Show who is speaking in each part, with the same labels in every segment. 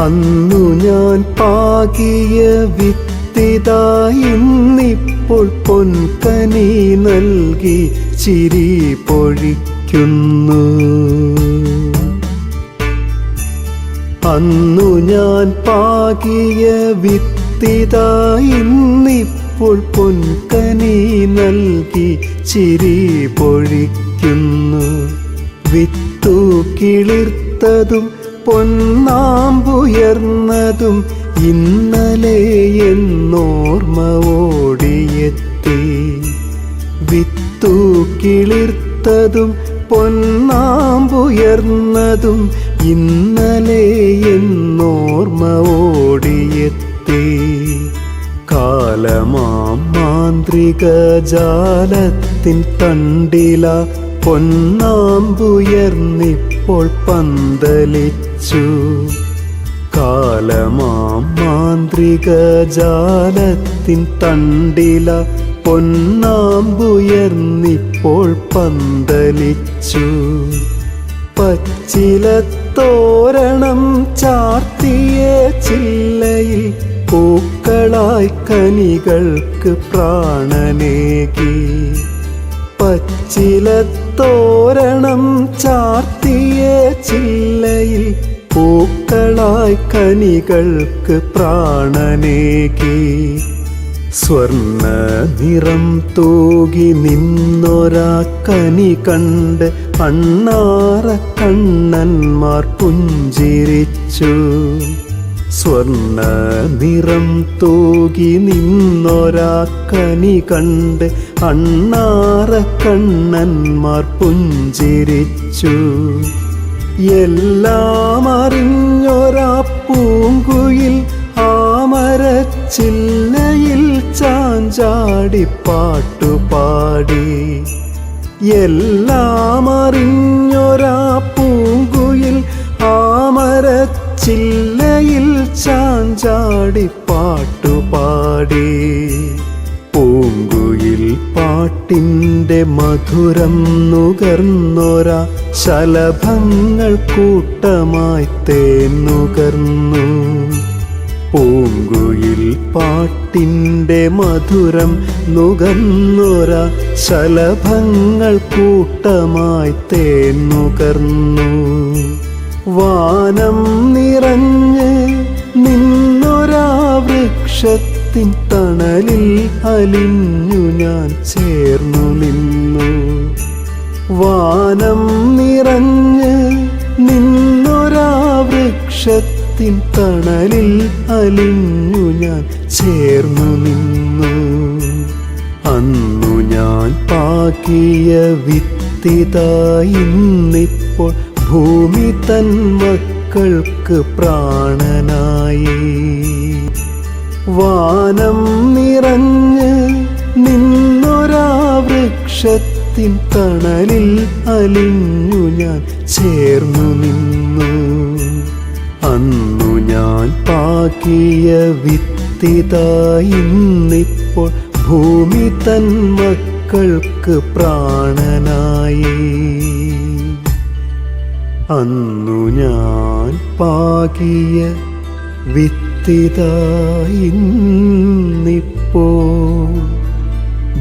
Speaker 1: അന്നു ഞാൻ പാകിയ വിത്തിതാ ഇന്നിപ്പോൾ പൊൻകനി നൽകി ചിരി പൊഴിക്കുന്നു. അന്നു ഞാൻ പാകിയ വിത്തിതാ ഇന്നിപ്പോൾ പൊൻകനി നൽകി ചിരി പൊഴിക്കുന്നു. വിത്തു കിളിർത്തതും പൊന്നാമ്പുയർന്നതും ഇന്നലെ എന്നോർമ്മ ഓടിയെത്തി. വിത്തു കിളിർത്തതും പൊന്നാമ്പുയർന്നതും ഇന്നലെ എന്നോർമ്മ ഓടിയെത്തി. കാലമാം മാന്ത്രിക ജാലത്തിൻ തണ്ടില പൊന്നാമ്പുയർന്നിപ്പോൾ പന്തലിച്ചു. കാലമാം മാന്ത്രിക ജാലത്തിൻ തണ്ടില പൊന്നാമ്പുയർന്നിപ്പോൾ പന്തലിച്ചു. പച്ചിലത്തോരണം ചാർത്തിയ ചില്ലയിൽ പൂക്കളായി കനികൾക്ക് പ്രാണനേകി. പച്ചിലത്തോരണം ചാർത്തിയ ചില്ലയിൽ പൂക്കളായി കനികൾക്ക് പ്രാണനേകി. സ്വർണ്ണ നിറം തൂകി നിന്നൊരാ കനി കണ്ട് അണ്ണാറ കണ്ണന്മാർ പുഞ്ചിരിച്ചു. സ്വർണ്ണ നിറം തൂകി നിന്നൊരാ കനി കണ്ട് അണ്ണാറ കണ്ണന്മാർ പുഞ്ചിരിച്ചു. എല്ലാം അറിഞ്ഞൊരാ പൂങ്കുയിൽ ആമരച്ചില്ലയിൽ ചാഞ്ചാടി പാട്ടുപാടി. എല്ലാം അറിഞ്ഞൊരാ പൂങ്കുയിൽ ആമരച്ചില്ലയിൽ ചാഞ്ചാടി പാട്ടുപാടി. പൂങ്കുയിൽ പാട്ടിൻ്റെ മധുരം നുകർന്നൊരാ ശലഭങ്ങൾ കൂട്ടമായി തേന്നുകർന്നു. പൂങ്കുയിൽ പാട്ടിൻ്റെ മധുരം നുകർന്നൊരാ ശലഭങ്ങൾ കൂട്ടമായി തേന്നുകർന്നു. വാനം നിറഞ്ഞ് നിന്നൊരാ വൃക്ഷത്തിൻ തണലിൽ അലിഞ്ഞു ഞാൻ ചേർന്നു നിന്നു. വാനം നിറഞ്ഞ് നിന്നൊരാ വൃക്ഷത്തിൻ തണലിൽ അലിഞ്ഞു ഞാൻ ചേർന്നു നിന്നു. അന്നു ഞാൻ പാകിയ വിത്തിതാ ഇന്നിപ്പോൾ ഭൂമി തൻ മക്കൾക്ക് പ്രാണനായി. വാനം നിറഞ്ഞ് നിന്നൊരാ വൃക്ഷത്തിൻ തണലിൽ അലിഞ്ഞു ഞാൻ ചേർന്നു നിന്നു. അന്നു ഞാൻ പാകിയ വിത്തിതാ ഇന്നിപ്പോൾ ഭൂമി തൻ മക്കൾക്ക് പ്രാണനായി. അന്നു ഞാൻ പാകിയ വിത്തിതാ ഇന്നിപ്പോൾ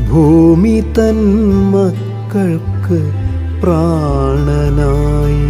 Speaker 1: ഭൂമി തൻ മക്കൾക്ക് പ്രാണനായി.